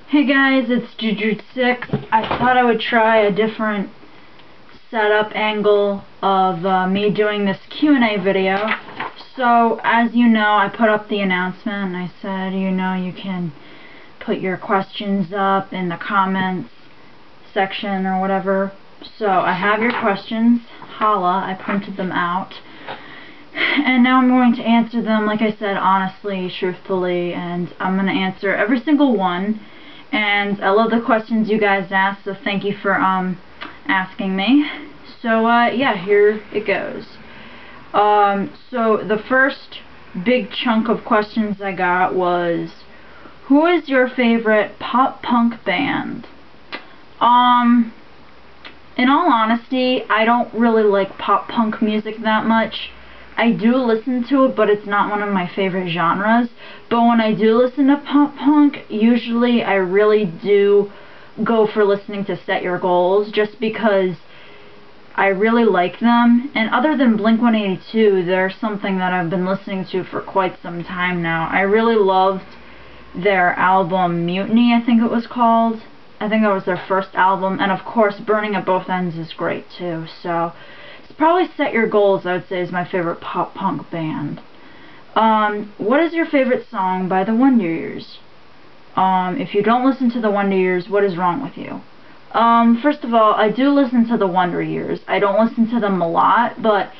Hey guys, it's Juju6. I thought I would try a different setup angle of me doing this Q&A video. So, as you know, I put up the announcement and I said, you can put your questions up in the comments section or whatever. So, I have your questions. Holla, I printed them out. And now I'm going to answer them, like I said, honestly, truthfully, and I'm going to answer every single one. And I love the questions you guys ask, so thank you for asking me. So yeah, here it goes. So the first big chunk of questions I got was, who is your favorite pop punk band? In all honesty, I don't really like pop punk music that much. I do listen to it, but it's not one of my favorite genres. But when I do listen to pop punk, usually I really do go for listening to Set Your Goals, just because I really like them. And other than Blink-182, they're something that I've been listening to for quite some time now. I really loved their album Mutiny, I think it was called. I think that was their first album. And of course, Burning at Both Ends is great too. So probably Set Your Goals, I would say, is my favorite pop punk band. What is your favorite song by the Wonder Years? If you don't listen to the Wonder Years, what is wrong with you? First of all, I do listen to the Wonder Years. I don't listen to them a lot, but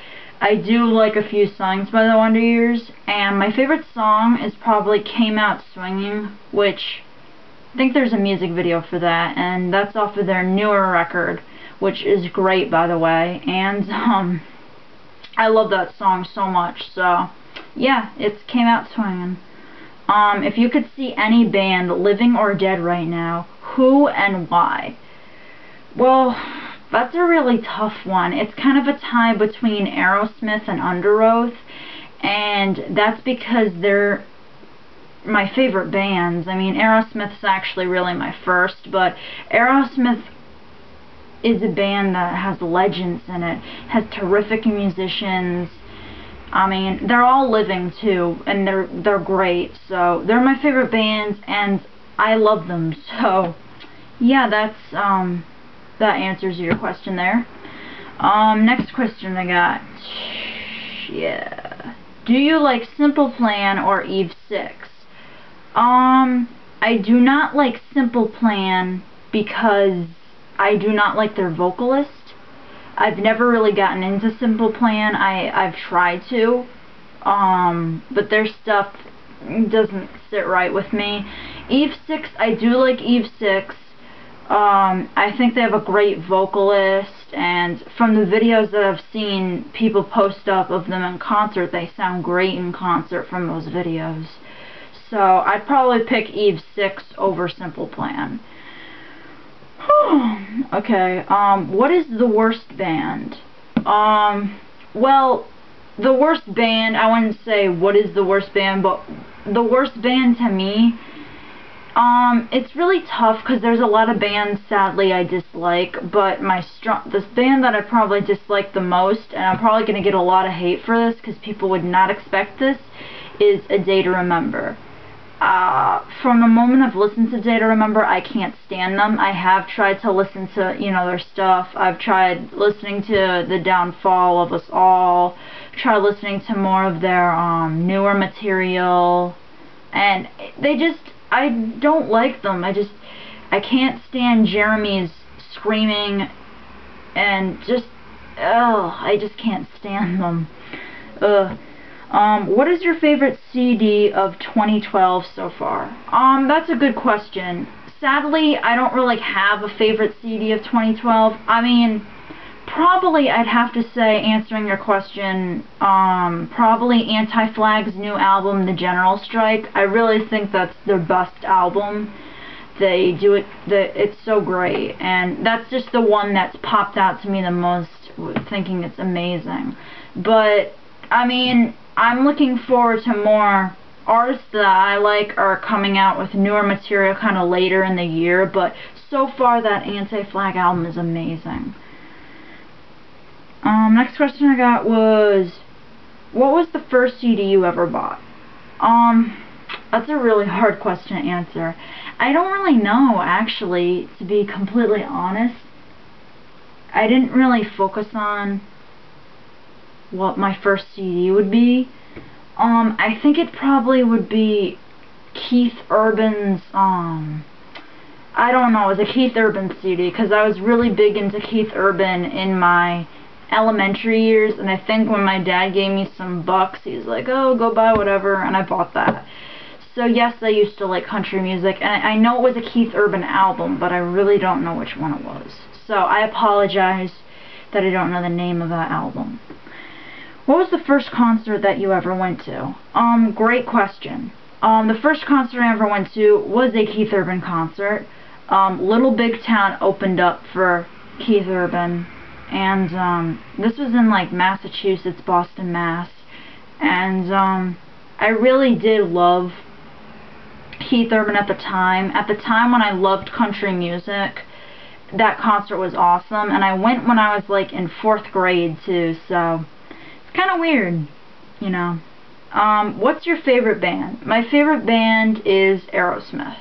I do like a few songs by the Wonder Years. And my favorite song is probably Came Out Swinging, which I think there's a music video for that, and that's off of their newer record, which is great, by the way. And I love that song so much. So yeah, it Came Out Swinging. If you could see any band, living or dead, right now, who and why? Well, that's a really tough one. It's kind of a tie between Aerosmith and Underoath, and that's because they're my favorite bands. I mean, Aerosmith's actually really my first, but Aerosmith is a band that has legends in it, has terrific musicians. I mean, they're all living too, and they're great. So they're my favorite bands, and I love them. So yeah, that's that answers your question there. Next question I got. Yeah. Do you like Simple Plan or Eve 6? I do not like Simple Plan because I do not like their vocalist. I've never really gotten into Simple Plan. I've tried to, but their stuff doesn't sit right with me. Eve 6, I do like Eve 6. I think they have a great vocalist, and from the videos that I've seen people post up of them in concert, they sound great in concert from those videos. So I'd probably pick Eve 6 over Simple Plan. Okay, what is the worst band? Well, the worst band, I wouldn't say what is the worst band, but the worst band to me, it's really tough because there's a lot of bands, sadly, I dislike, but this band that I probably dislike the most, and I'm probably going to get a lot of hate for this because people would not expect this, is A Day to Remember. From the moment I've listened to Day to Remember, I can't stand them. I have tried to listen to, their stuff. I've tried listening to The Downfall of Us All, tried listening to more of their newer material, and I don't like them. I can't stand Jeremy's screaming, and I just can't stand them. What is your favorite CD of 2012 so far? That's a good question. Sadly, I don't really have a favorite CD of 2012. I mean, probably I'd have to say, answering your question, probably Anti-Flag's new album, The General Strike. I really think that's their best album. They do it, it's so great, and that's just the one that's popped out to me the most, thinking it's amazing. But, I mean, I'm looking forward to more. Artists that I like are coming out with newer material kind of later in the year, but so far that Anti-Flag album is amazing. Next question I got was, what was the first CD you ever bought? That's a really hard question to answer. I don't really know, actually, to be completely honest. I didn't really focus on what my first CD would be. I think it probably would be Keith Urban's, I don't know, it was a Keith Urban CD, because I was really big into Keith Urban in my elementary years, and I think when my dad gave me some bucks, he was like, oh, go buy whatever, and I bought that. So yes, I used to like country music, and I know it was a Keith Urban album, but I really don't know which one it was. So I apologize that I don't know the name of that album. What was the first concert that you ever went to? Great question. The first concert I ever went to was a Keith Urban concert. Little Big Town opened up for Keith Urban, and this was in like Massachusetts, Boston, Mass. And I really did love Keith Urban at the time. At the time when I loved country music, that concert was awesome, and I went when I was like in 4th grade too, so it's kind of weird, you know. What's your favorite band? My favorite band is Aerosmith.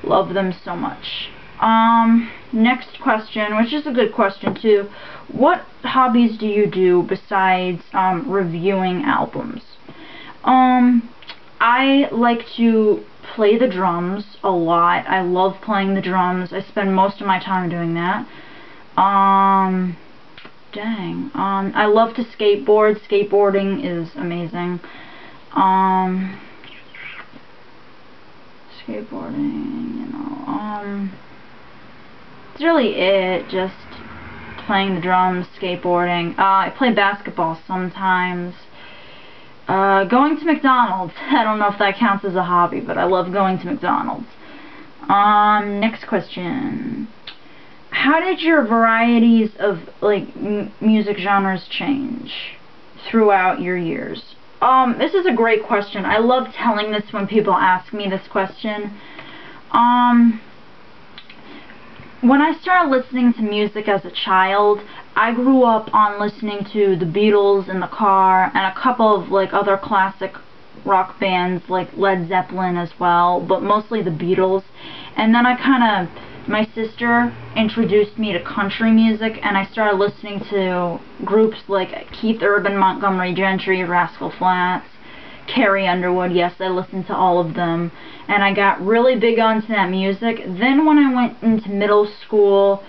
Love them so much. Next question, which is a good question too. What hobbies do you do besides reviewing albums? I like to play the drums a lot. I love playing the drums. I spend most of my time doing that. I love to skateboard. Skateboarding is amazing. Skateboarding, you know, it's really it, just playing the drums, skateboarding. I play basketball sometimes. Going to McDonald's. I don't know if that counts as a hobby, but I love going to McDonald's. Next question. How did your varieties of like music genres change throughout your years? This is a great question. I love telling this when people ask me this question. When I started listening to music as a child, I grew up on listening to the Beatles in the car and a couple of like other classic rock bands like Led Zeppelin as well, but mostly the Beatles. And then my sister introduced me to country music, and I started listening to groups like Keith Urban, Montgomery Gentry, Rascal Flatts, Carrie Underwood. Yes, I listened to all of them, and I got really big onto that music. Then when I went into middle school,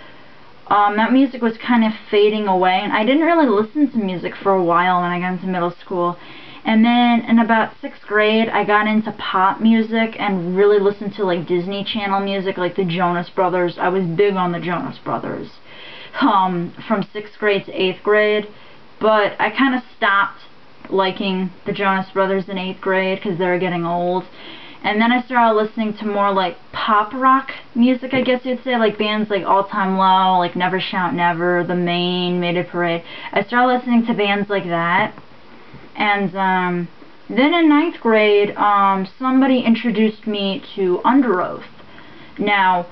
that music was kind of fading away, and I didn't really listen to music for a while when I got into middle school. And then in about 6th grade, I got into pop music and really listened to like Disney Channel music, like the Jonas Brothers. I was big on the Jonas Brothers from 6th grade to 8th grade, but I kind of stopped liking the Jonas Brothers in 8th grade because they were getting old. And then I started listening to more like pop rock music, I guess you'd say, like bands like All Time Low, like Never Shout Never, The Maine, Mayday Parade. I started listening to bands like that. And then in 9th grade, somebody introduced me to Under Oath. Now,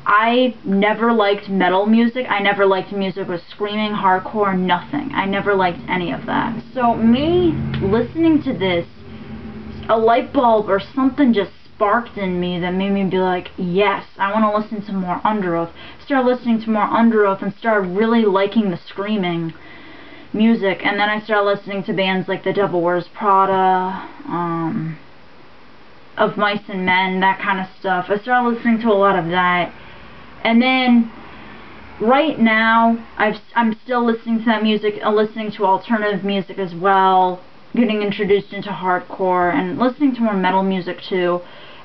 I never liked metal music. I never liked music with screaming, hardcore, nothing. I never liked any of that. So me listening to this, a light bulb or something just sparked in me that made me be like, yes, I want to listen to more Under Oath. Started listening to more Under Oath and started really liking the screaming music. And then I started listening to bands like The Devil Wears Prada, Of Mice and Men, that kind of stuff. I started listening to a lot of that. And then right now I'm still listening to that music, listening to alternative music as well, getting introduced into hardcore and listening to more metal music too.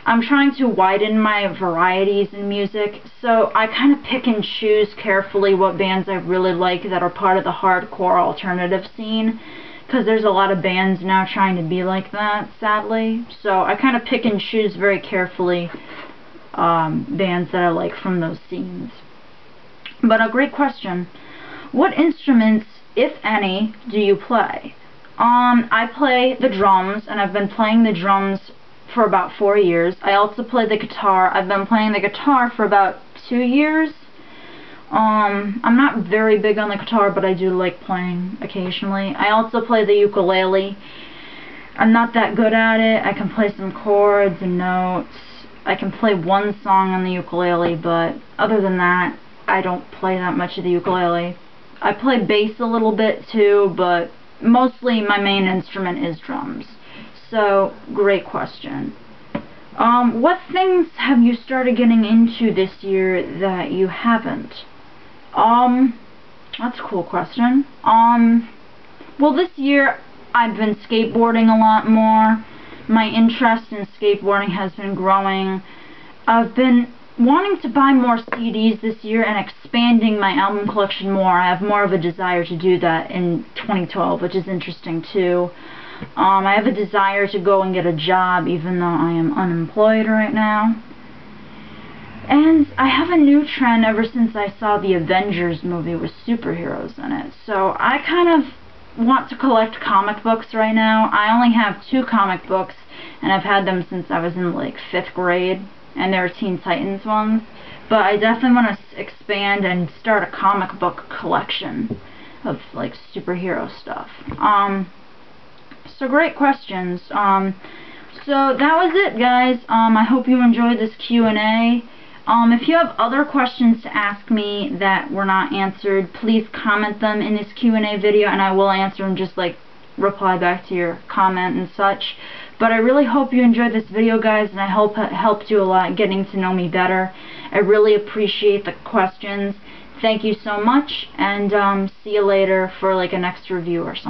I'm trying to widen my varieties in music, so I kind of pick and choose carefully what bands I really like that are part of the hardcore alternative scene, because there's a lot of bands now trying to be like that, sadly. So I kind of pick and choose very carefully bands that I like from those scenes. But a great question. What instruments, if any, do you play? I play the drums, and I've been playing the drums for about 4 years. I also play the guitar. I've been playing the guitar for about 2 years. I'm not very big on the guitar, but I do like playing occasionally. I also play the ukulele. I'm not that good at it. I can play some chords and notes. I can play one song on the ukulele, but other than that, I don't play that much of the ukulele. I play bass a little bit too, but mostly my main instrument is drums. So, great question. What things have you started getting into this year that you haven't? That's a cool question. Well, this year I've been skateboarding a lot more. My interest in skateboarding has been growing. I've been wanting to buy more CDs this year and expanding my album collection more. I have more of a desire to do that in 2012, which is interesting too. I have a desire to go and get a job even though I am unemployed right now. And I have a new trend ever since I saw the Avengers movie with superheroes in it. So I kind of want to collect comic books right now. I only have 2 comic books, and I've had them since I was in like 5th grade, and they're Teen Titans ones. But I definitely want to expand and start a comic book collection of like superhero stuff. So great questions. So that was it, guys. I hope you enjoyed this Q&A. If you have other questions to ask me that were not answered, please comment them in this Q&A video, and I will answer them, just like reply back to your comment and such. But I really hope you enjoyed this video, guys, and I hope it helped you a lot getting to know me better. I really appreciate the questions. Thank you so much, and see you later for like a next review or something.